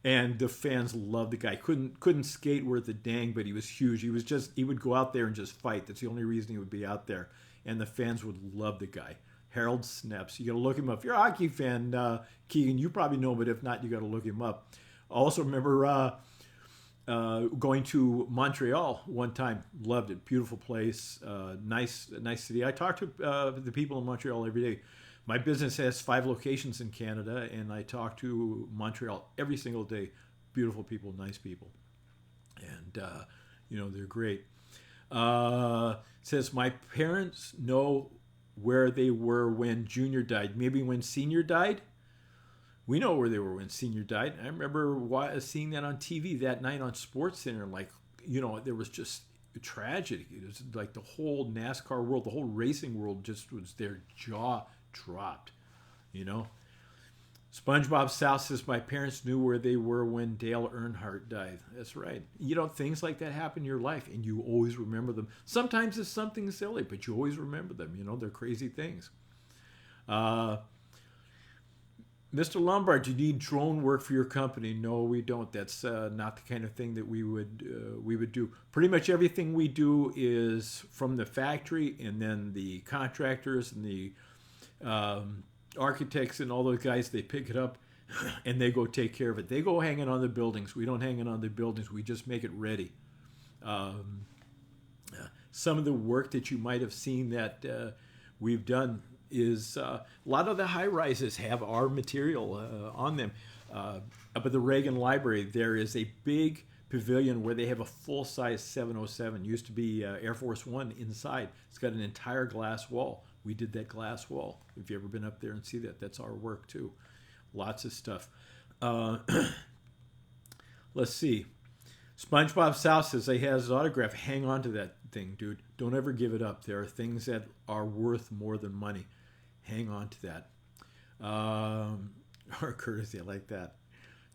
And the fans loved the guy. Couldn't skate worth a dang, but he was huge. He would go out there and just fight. That's the only reason he would be out there. And the fans would love the guy. Harold Snaps. You got to look him up. If you're a hockey fan, Keegan, you probably know, but if not, you got to look him up. I also remember going to Montreal one time. Loved it. Beautiful place. Nice city. I talk to the people in Montreal every day. My business has 5 locations in Canada, and I talk to Montreal every single day. Beautiful people, nice people. And, they're great. Says, my parents know where they were when Junior died. Maybe when Senior died? We know where they were when Senior died. I remember seeing that on TV that night on SportsCenter. Like, there was just a tragedy. It was like the whole NASCAR world, the whole racing world just was their jaw dropped, SpongeBob South says, my parents knew where they were when Dale Earnhardt died. That's right. Things like that happen in your life, and you always remember them. Sometimes it's something silly, but you always remember them. They're crazy things. Mr. Lombard, do you need drone work for your company? No, we don't. That's not the kind of thing that we would do. Pretty much everything we do is from the factory, and then the contractors and the architects and all those guys, they pick it up and they go take care of it. They go hang it on the buildings. We don't hang it on the buildings. We just make it ready. Some of the work that you might have seen that we've done is a lot of the high rises have our material on them. Up at the Reagan Library, there is a big pavilion where they have a full-size 707. Used to be Air Force One inside. It's got an entire glass wall. We did that glass wall. If you've ever been up there and see that, that's our work too. Lots of stuff. Let's see. SpongeBob South says he has his autograph. Hang on to that thing, dude. Don't ever give it up. There are things that are worth more than money. Hang on to that. Or courtesy, I like that.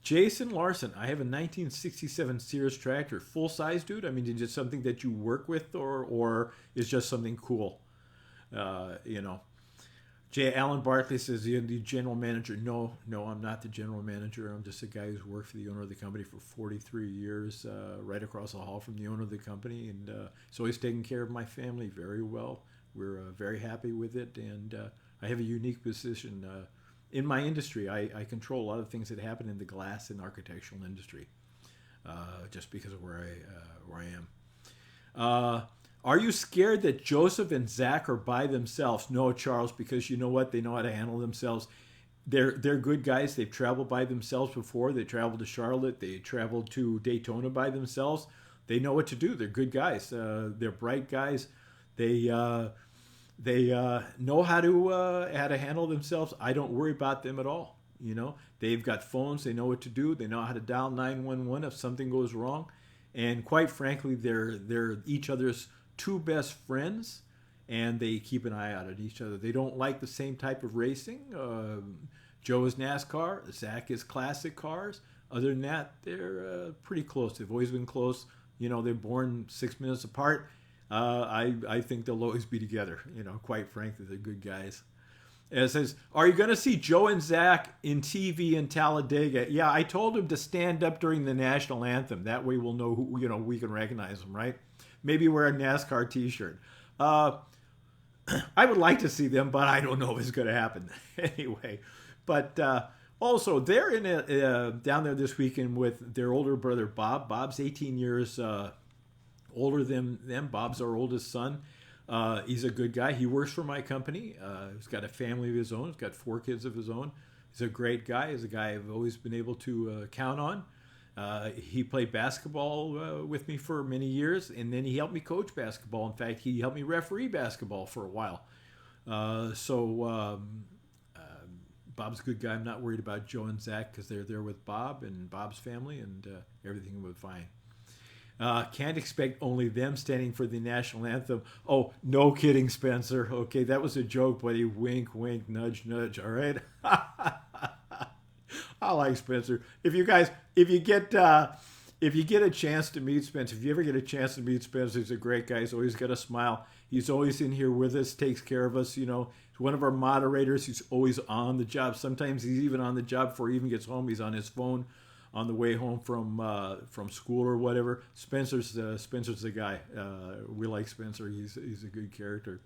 Jason Larson, I have a 1967 Sears tractor. Full size, dude? I mean, is it something that you work with or is just something cool? You know. J. Allen Barkley says, you're the general manager. No, I'm not the general manager. I'm just a guy who's worked for the owner of the company for 43 years, right across the hall from the owner of the company. And he's always taken care of my family very well. We're very happy with it. And I have a unique position in my industry. I control a lot of things that happen in the glass and architectural industry just because of where I am. Are you scared that Joseph and Zach are by themselves? No, Charles, because you know what? They know how to handle themselves. They're good guys. They've traveled by themselves before. They traveled to Charlotte. They traveled to Daytona by themselves. They know what to do. They're good guys. They're bright guys. They know how to handle themselves. I don't worry about them at all. You know, they've got phones. They know what to do. They know how to dial 911 if something goes wrong. And quite frankly, they're each other's two best friends, and they keep an eye out at each other. They don't like the same type of racing. Joe is NASCAR. Zach is classic cars. Other than that, they're pretty close. They've always been close. You know, they're born 6 minutes apart. I think they'll always be together. You know, quite frankly, they're good guys. And it says, are you going to see Joe and Zach in TV in Talladega? Yeah, I told him to stand up during the national anthem. That way we'll know who, we can recognize them, right? Maybe wear a NASCAR t-shirt. I would like to see them, but I don't know if it's going to happen anyway. But also, they're down there this weekend with their older brother, Bob. Bob's 18 years older than them. Bob's our oldest son. He's a good guy. He works for my company. He's got a family of his own. He's got 4 kids of his own. He's a great guy. He's a guy I've always been able to count on. He played basketball with me for many years, and then he helped me coach basketball. In fact, he helped me referee basketball for a while. Bob's a good guy. I'm not worried about Joe and Zach because they're there with Bob and Bob's family, and everything will be fine. Can't expect only them standing for the national anthem. Oh, no kidding, Spencer. Okay, that was a joke, buddy. Wink, wink, nudge, nudge. All right. I like Spencer. If you get a chance to meet Spencer, if you ever get a chance to meet Spencer, he's a great guy. He's always got a smile. He's always in here with us, takes care of us. You know, he's one of our moderators. He's always on the job. Sometimes he's even on the job before he even gets home. He's on his phone on the way home from school or whatever. Spencer's the guy. We like Spencer. He's a good character.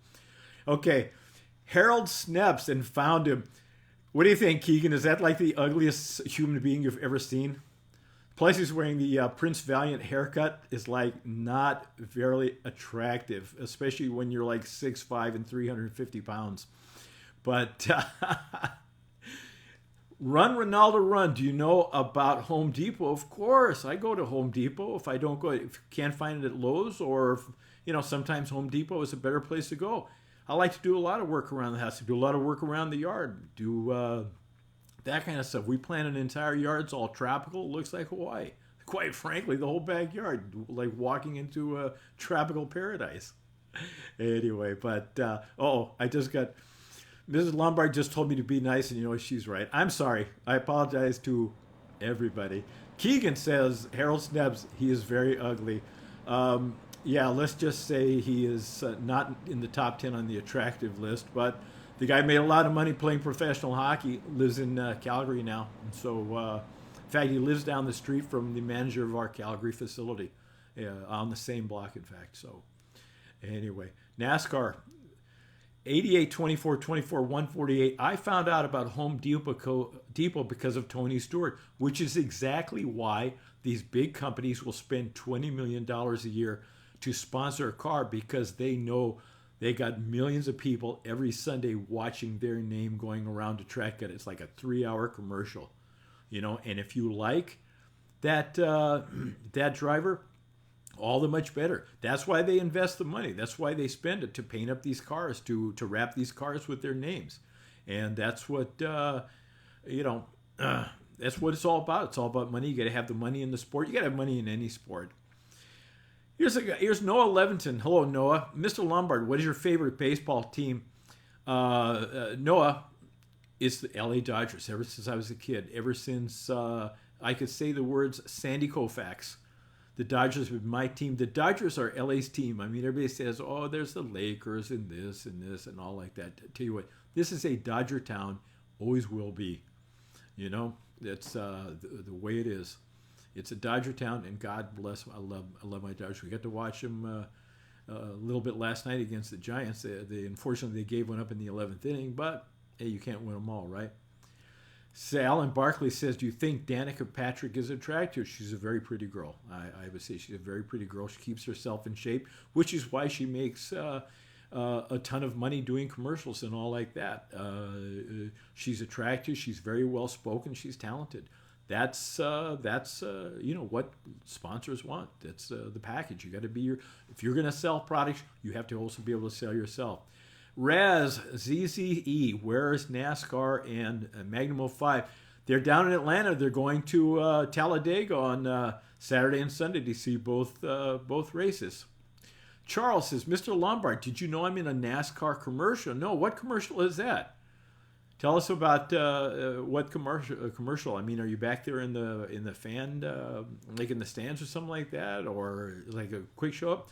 Okay, Harold Sneps and found him. What do you think, Keegan? Is that like the ugliest human being you've ever seen? Plus, he's wearing the Prince Valiant haircut. Is like not very attractive, especially when you're like 6'5" and 350 pounds. But Run, Ronaldo, run. Do you know about Home Depot? Of course, I go to Home Depot. If I don't go, if can't find it at Lowe's, or sometimes Home Depot is a better place to go. I like to do a lot of work around the house. I do a lot of work around the yard. Do that kind of stuff. We plant an entire yard. It's all tropical. It looks like Hawaii. Quite frankly, the whole backyard, like walking into a tropical paradise. Anyway, but I just got Mrs. Lombard just told me to be nice, and she's right. I'm sorry. I apologize to everybody. Keegan says Harold Sneps, he is very ugly. Yeah, let's just say he is not in the top 10 on the attractive list, but the guy made a lot of money playing professional hockey, lives in Calgary now. And so, in fact, he lives down the street from the manager of our Calgary facility, on the same block, in fact. So, anyway, NASCAR, 88, 24, 24, 148. I found out about Home Depot because of Tony Stewart, which is exactly why these big companies will spend $20 million a year to sponsor a car, because they know they got millions of people every Sunday watching their name going around the track. It's like a 3-hour commercial, and if you like that driver, all the much better. That's why they invest the money. That's why they spend it, to paint up these cars, to wrap these cars with their names. And that's what, That's what it's all about. It's all about money. You got to have the money in the sport. You got to have money in any sport. Here's Noah Levinson. Hello, Noah. Mr. Lombard, what is your favorite baseball team? Noah, it's the LA Dodgers. Ever since I was a kid, ever since I could say the words Sandy Koufax, the Dodgers were my team. The Dodgers are LA's team. I mean, everybody says, oh, there's the Lakers and this and all like that. Tell you what, this is a Dodger town. Always will be. You know, it's the way it is. It's a Dodger town, and God bless them. I love my Dodgers. We got to watch them a little bit last night against the Giants. Unfortunately, they gave one up in the 11th inning, but hey, you can't win them all, right? So Alan Barkley says, do you think Danica Patrick is attractive? She's a very pretty girl. I would say she's a very pretty girl. She keeps herself in shape, which is why she makes a ton of money doing commercials and all like that. She's attractive. She's very well spoken. She's talented. That's what sponsors want. That's the package. You got to be if you're going to sell products, you have to also be able to sell yourself. Raz, ZZE, where's NASCAR and Magnum 05? They're down in Atlanta. They're going to Talladega on Saturday and Sunday to see both races. Charles says, Mr. Lombard, did you know I'm in a NASCAR commercial? No, what commercial is that? Tell us about what commercial. I mean, are you back there in the fan, like in the stands or something like that, or like a quick show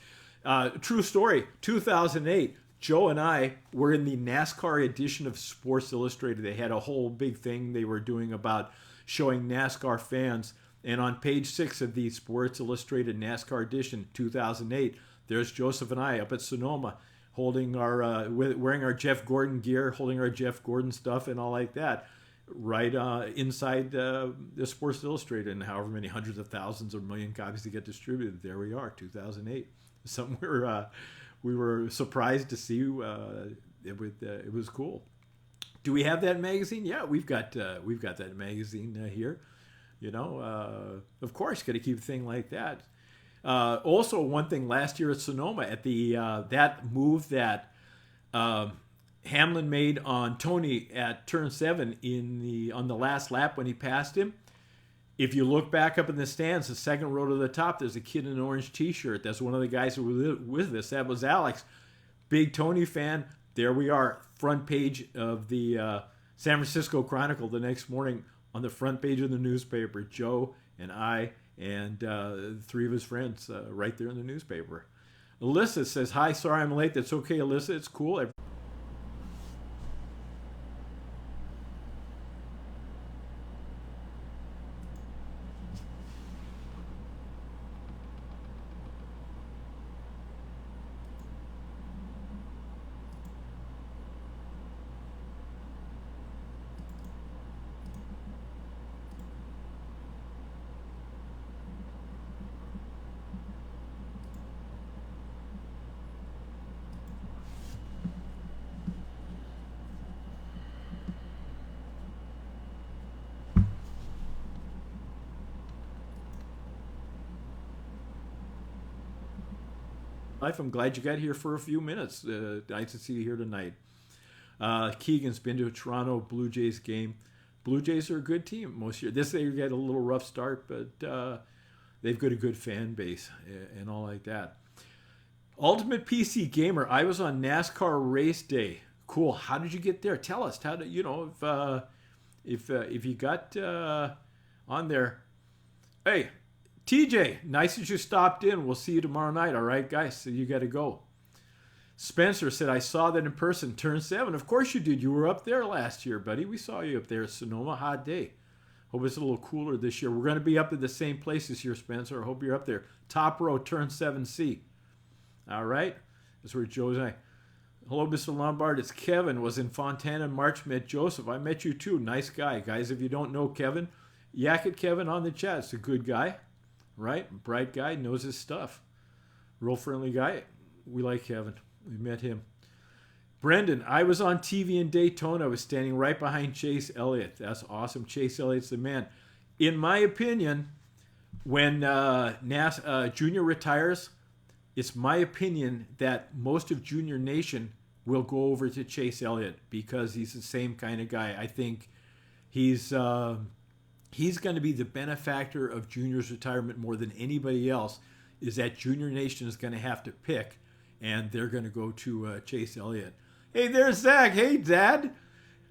up? True story. 2008. Joe and I were in the NASCAR edition of Sports Illustrated. They had a whole big thing they were doing about showing NASCAR fans. And on page 6 of the Sports Illustrated NASCAR edition, 2008, there's Joseph and I up at Sonoma holding our, wearing our Jeff Gordon gear, holding our Jeff Gordon stuff and all like that, right inside the Sports Illustrated, and however many hundreds of thousands or million copies to get distributed. There we are, 2008. Somewhere we were surprised to see. It was cool. Do we have that magazine? Yeah, we've got that magazine here. You know, of course, got to keep a thing like that. Also, one thing last year at Sonoma at the that move that Hamlin made on Tony at turn 7 on the last lap when he passed him. If you look back up in the stands, the second row to the top, there's a kid in an orange T-shirt. That's one of the guys who were with us. That was Alex, big Tony fan. There we are, front page of the San Francisco Chronicle the next morning. On the front page of the newspaper, Joe and I and 3 of his friends right there in the newspaper. Alyssa says, hi, sorry I'm late. That's okay, Alyssa. It's cool. I'm glad you got here for a few minutes. Nice to see you here tonight. Keegan's been to a Toronto Blue Jays game. Blue Jays are a good team most year. This year got a little rough start, but they've got a good fan base and all like that. Ultimate PC Gamer. I was on NASCAR race day. Cool. How did you get there? Tell us. How did if you got on there? Hey. TJ, nice that you stopped in. We'll see you tomorrow night, all right, guys? So you got to go. Spencer said, I saw that in person, turn 7. Of course you did. You were up there last year, buddy. We saw you up there at Sonoma. Hot day. Hope it's a little cooler this year. We're going to be up at the same place this year, Spencer. I hope you're up there. Top row, turn 7C. All right? That's where Joe's at. Hello, Mr. Lombard. It's Kevin. Was in Fontana in March. Met Joseph. I met you too. Nice guy. Guys, if you don't know Kevin, yak at Kevin on the chat. It's a good guy. Right? Bright guy, knows his stuff. Real friendly guy. We like Kevin. We met him. Brendan, I was on TV in Daytona. I was standing right behind Chase Elliott. That's awesome. Chase Elliott's the man. In my opinion, when Junior retires, it's my opinion that most of Junior Nation will go over to Chase Elliott because he's the same kind of guy. I think he's he's going to be the benefactor of Junior's retirement more than anybody else. Is that Junior Nation is going to have to pick, and they're going to go to Chase Elliott. Hey, there's Zach. Hey, Dad.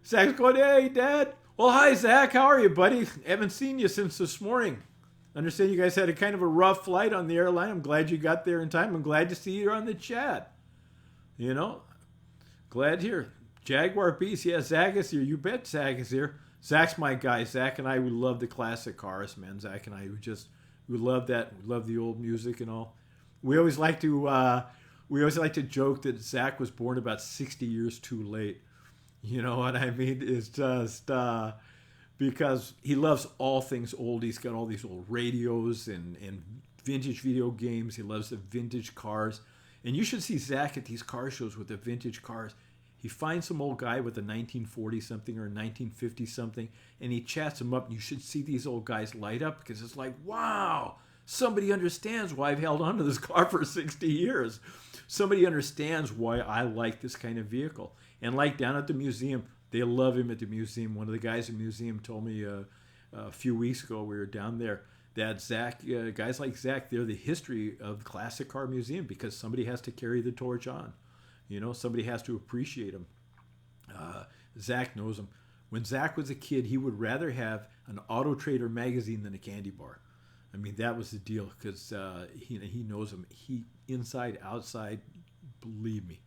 Zach's going, hey, Dad. Well, hi, Zach. How are you, buddy? Haven't seen you since this morning. Understand you guys had a kind of a rough flight on the airline. I'm glad you got there in time. I'm glad to see you on the chat. You know, glad here. Jaguar Beast. Yeah, Zach is here. You bet Zach is here. Zach's my guy. Zach and I, we love the classic cars, man. Zach and I, we love that. We love the old music and all. We always like to joke that Zach was born about 60 years too late. You know what I mean? It's just because he loves all things old. He's got all these old radios and vintage video games. He loves the vintage cars. And you should see Zach at these car shows with the vintage cars. He finds some old guy with a 1940 something or a 1950 something, and he chats him up. And you should see these old guys light up because it's like, wow, somebody understands why I've held on to this car for 60 years. Somebody understands why I like this kind of vehicle. And like down at the museum, they love him at the museum. One of the guys at the museum told me a few weeks ago, we were down there, that Zach, guys like Zach, they're the history of the Classic Car Museum because somebody has to carry the torch on. You know, somebody has to appreciate him. Zach knows him. When Zach was a kid, he would rather have an Auto Trader magazine than a candy bar. I mean, that was the deal because he knows him. He inside, outside, believe me,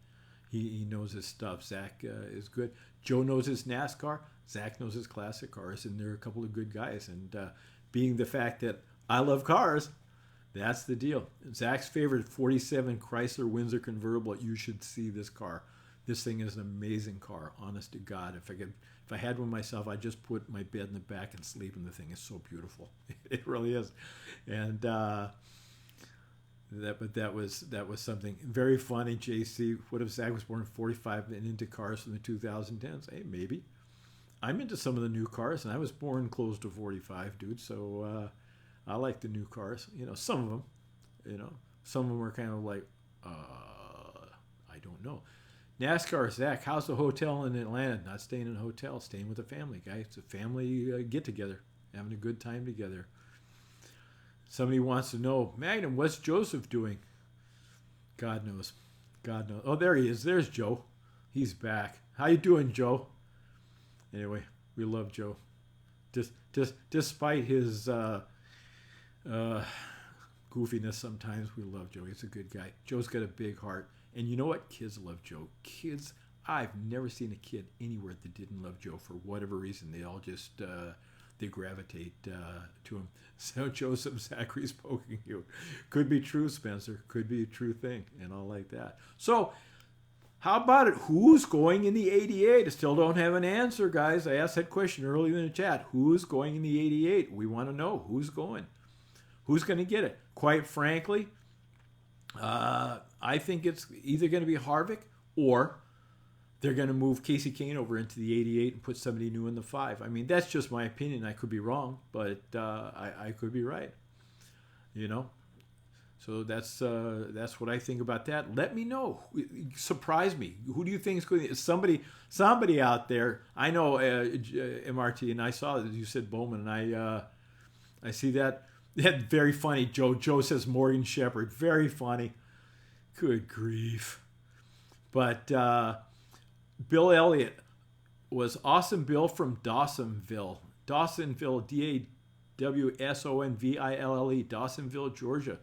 he knows his stuff. Zach is good. Joe knows his NASCAR. Zach knows his classic cars, and they're a couple of good guys. And being the fact that I love cars, that's the deal. Zach's favorite 47 Chrysler Windsor convertible. You should see this car. This thing is an amazing car. Honest to God, if I had one myself, I'd just put my bed in the back and sleep in the thing. It's so beautiful. It really is. And that was something very funny. JC, what if Zach was born in 45 and into cars from the 2010s? Hey, maybe. I'm into some of the new cars, and I was born close to 45, dude. So I like the new cars. You know, some of them. You know, some of them are kind of like, I don't know. NASCAR, Zach, how's the hotel in Atlanta? Not staying in a hotel, staying with a family, guys. It's a family get-together, having a good time together. Somebody wants to know, Magnum, what's Joseph doing? God knows. God knows. Oh, there he is. There's Joe. He's back. How you doing, Joe? Anyway, we love Joe. Despite his goofiness sometimes, we love Joe. He's a good guy. Joe's got a big heart. And you know what? Kids love Joe. Kids, I've never seen a kid anywhere that didn't love Joe for whatever reason. They all just, they gravitate to him. So Joseph Zachary's poking you. Could be true, Spencer. Could be a true thing and all like that. So how about it? Who's going in the 88? I still don't have an answer, guys. I asked that question earlier in the chat. Who's going in the 88? We want to know who's going. Who's going to get it? Quite frankly, I think it's either going to be Harvick or they're going to move Casey Kane over into the 88 and put somebody new in the 5. I mean, that's just my opinion. I could be wrong, but I could be right. You know? So that's what I think about that. Let me know. Surprise me. Who do you think is going to... Somebody out there. I know MRT, and I saw that you said Bowman, and I see that. Very funny, Joe. Joe says Morgan Shepherd. Very funny. Good grief. But Bill Elliott was Awesome Bill from Dawsonville. Dawsonville, Dawsonville, Dawsonville, Georgia.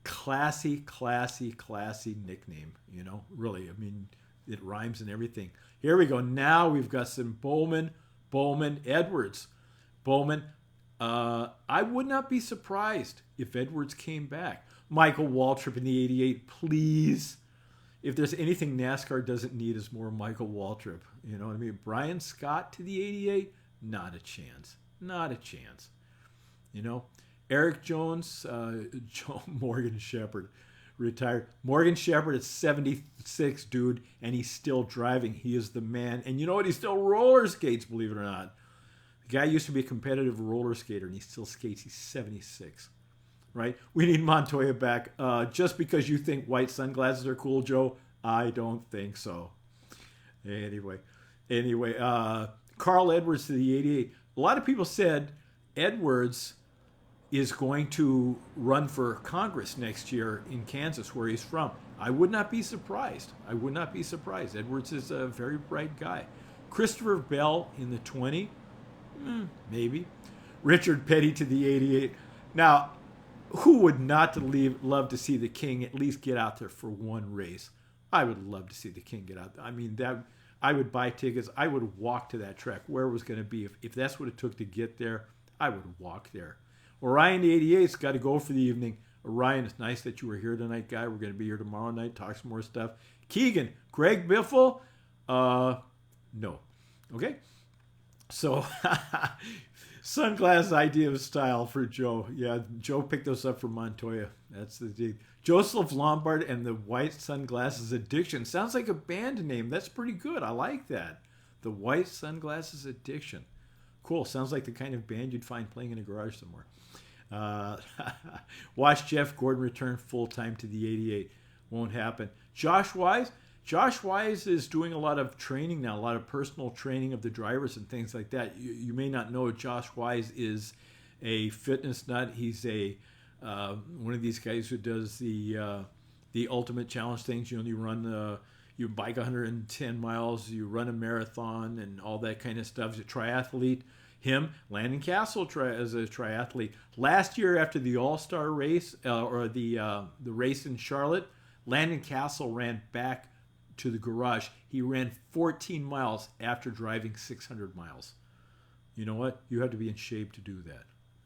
Classy, classy, classy nickname. You know, really. I mean, it rhymes and everything. Here we go. Now we've got some Bowman, Edwards. Bowman. I would not be surprised if Edwards came back. Michael Waltrip in the 88, please. If there's anything NASCAR doesn't need is more Michael Waltrip. You know what I mean? Brian Scott to the 88, not a chance. Not a chance. You know? Eric Jones, Morgan Shepherd, retired. Morgan Shepherd is 76, dude, and he's still driving. He is the man. And you know what? He still roller skates, believe it or not. The guy used to be a competitive roller skater, and he still skates. He's 76, right? We need Montoya back. Just because you think white sunglasses are cool, Joe, I don't think so. Anyway, Carl Edwards to the 88. A lot of people said Edwards is going to run for Congress next year in Kansas, where he's from. I would not be surprised. I would not be surprised. Edwards is a very bright guy. Christopher Bell in the 20, maybe. Richard Petty to the 88. Now, who would not love to see the King at least get out there for one race? I would love to see the King get out there. I mean, that I would buy tickets. I would walk to that track, where it was going to be. If that's what it took to get there, I would walk there. Orion the 88's got to go for the evening. Orion, it's nice that you were here tonight, guy. We're going to be here tomorrow night, talk some more stuff. Keegan, Greg Biffle? No. Okay? So, sunglass idea of style for Joe. Yeah, Joe picked those up from Montoya. That's the deal. Joseph Lombard and the White Sunglasses Addiction. Sounds like a band name. That's pretty good. I like that. The White Sunglasses Addiction. Cool. Sounds like the kind of band you'd find playing in a garage somewhere. Watch Jeff Gordon return full-time to the 88. Won't happen. Josh Wise. Josh Wise is doing a lot of training now, a lot of personal training of the drivers and things like that. You may not know Josh Wise is a fitness nut. He's a one of these guys who does the ultimate challenge things. You know, you bike 110 miles, you run a marathon, and all that kind of stuff. He's a triathlete. Him, Landon Castle, as a triathlete. Last year, after the All-Star race or the race in Charlotte, Landon Castle ran back to the garage. He ran 14 miles after driving 600 miles. You know what? You have to be in shape to do that.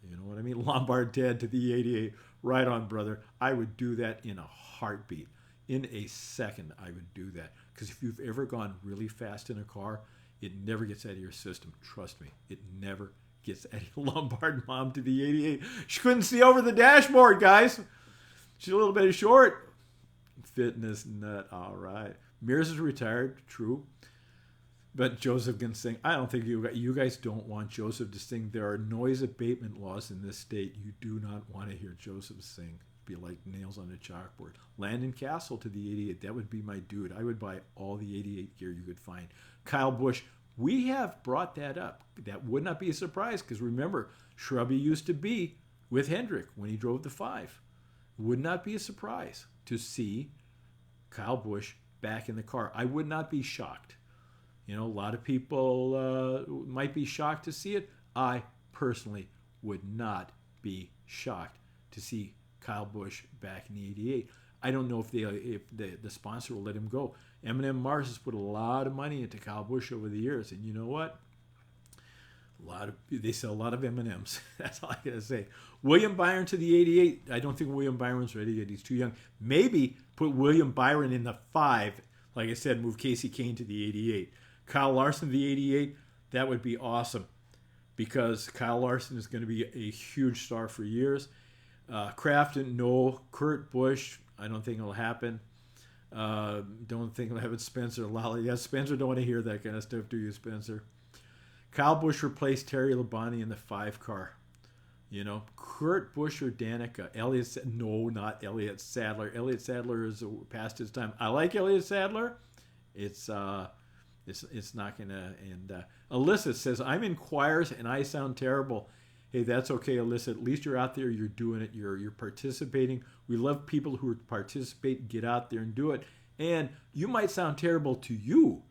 You know what I mean? Lombard Ted to the 88. Right on, brother. I would do that in a heartbeat. In a second, I would do that. Because if you've ever gone really fast in a car, it never gets out of your system. Trust me. It never gets out of your Lombard mom to the 88. She couldn't see over the dashboard, guys. She's a little bit short. Fitness nut. All right. Mears is retired. True. But Joseph can sing. I don't think you guys don't want Joseph to sing. There are noise abatement laws in this state. You do not want to hear Joseph sing. Be like nails on a chalkboard. Landon Castle to the 88. That would be my dude. I would buy all the 88 gear you could find. Kyle Busch. We have brought that up. That would not be a surprise because remember, Shrubby used to be with Hendrick when he drove the 5. Would not be a surprise to see Kyle Busch back in the car. I would not be shocked. You know, a lot of people might be shocked to see it. I personally would not be shocked to see Kyle Busch back in the 88. I don't know if the sponsor will let him go. M&M Mars has put a lot of money into Kyle Busch over the years, and you know what? They sell a lot of M&Ms. That's all I gotta say. William Byron to the 88. I don't think William Byron's ready yet. He's too young. Maybe put William Byron in the 5. Like I said, move Casey Kane to the 88. Kyle Larson to the 88. That would be awesome because Kyle Larson is going to be a huge star for years. Crafton, no. Kurt Busch, I don't think it'll happen. Don't think it'll happen. Spencer Lally. Yeah, Spencer, don't want to hear that kind of stuff, do you, Spencer? Kyle Busch replaced Terry Labonte in the 5 car. You know, Kurt Busch or Danica. No, not Elliott Sadler. Elliott Sadler is past his time. I like Elliott Sadler. It's not gonna. And Alyssa says, I'm in choirs and I sound terrible. Hey, that's okay, Alyssa. At least you're out there. You're doing it. You're participating. We love people who participate, get out there and do it. And you might sound terrible to you,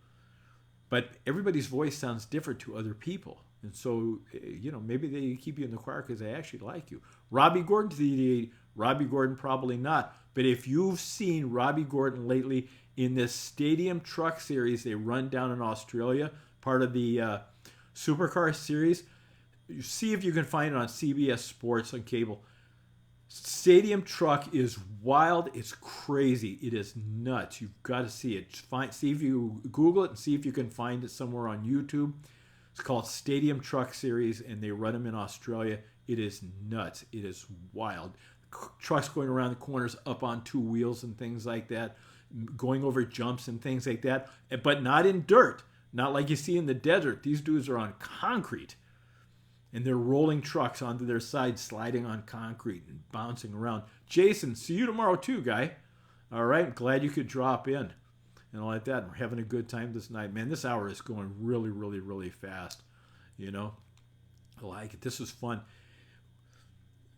but everybody's voice sounds different to other people. And so, you know, maybe they keep you in the choir because they actually like you. Robbie Gordon to the 88. Robbie Gordon, probably not. But if you've seen Robbie Gordon lately in this Stadium Truck Series they run down in Australia, part of the Supercar Series, you see if you can find it on CBS Sports on cable. Stadium Truck is wild. It's crazy. It is nuts. You've got to see it. See if you Google it and see if you can find it somewhere on YouTube. It's called Stadium Truck Series, and they run them in Australia. It is nuts. It is wild. Trucks going around the corners up on 2 wheels and things like that, going over jumps and things like that, but not in dirt. Not like you see in the desert. These dudes are on concrete. And they're rolling trucks onto their side, sliding on concrete and bouncing around. Jason, see you tomorrow too, guy. All right, glad you could drop in and all like that. We're having a good time this night. Man, this hour is going really, really, really fast, you know. I like it. This was fun.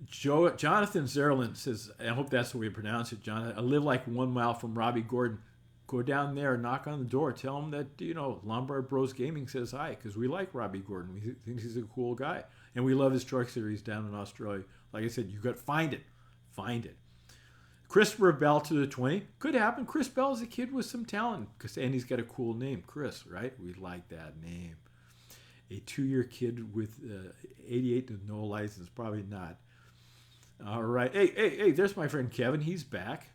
Jonathan Zerlin says, I hope that's the way you pronounce it, Jonathan. I live like 1 mile from Robbie Gordon. Go down there, knock on the door, tell him that, Lombard Bros Gaming says hi, because we like Robbie Gordon. We think he's a cool guy. And we love his truck series down in Australia. Like I said, you got to find it. Find it. Christopher Bell to the 20. Could happen. Chris Bell is a kid with some talent, and he's got a cool name, Chris, right? We like that name. A 2-year kid with 88 with no license, probably not. All right. Hey, there's my friend Kevin. He's back.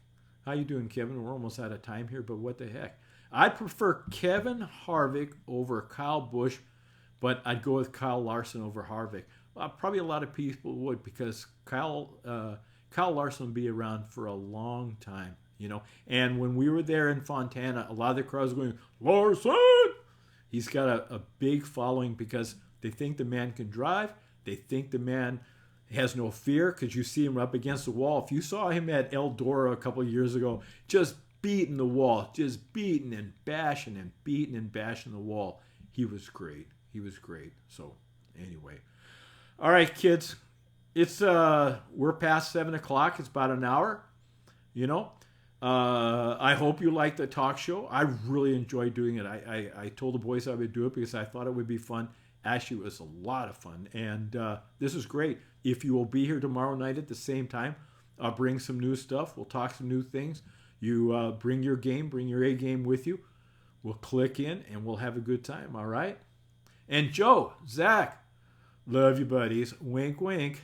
How you doing, Kevin? We're almost out of time here, but what the heck? I'd prefer Kevin Harvick over Kyle Busch, but I'd go with Kyle Larson over Harvick. Probably a lot of people would, because Kyle Larson will be around for a long time, And when we were there in Fontana, a lot of the crowds were going, Larson! He's got a big following because they think the man can drive. They think the man has no fear, because you see him up against the wall. If you saw him at Eldora a couple of years ago, just beating the wall, just beating and bashing and beating and bashing the wall. He was great. So anyway. All right, kids. It's we're past 7 o'clock. It's about an hour. I hope you like the talk show. I really enjoy doing it. I told the boys I would do it because I thought it would be fun. Actually, it was a lot of fun, and this is great. If you will be here tomorrow night at the same time, I'll bring some new stuff. We'll talk some new things. You bring your game, bring your A game with you. We'll click in, and we'll have a good time, all right? And Joe, Zach, love you, buddies. Wink, wink.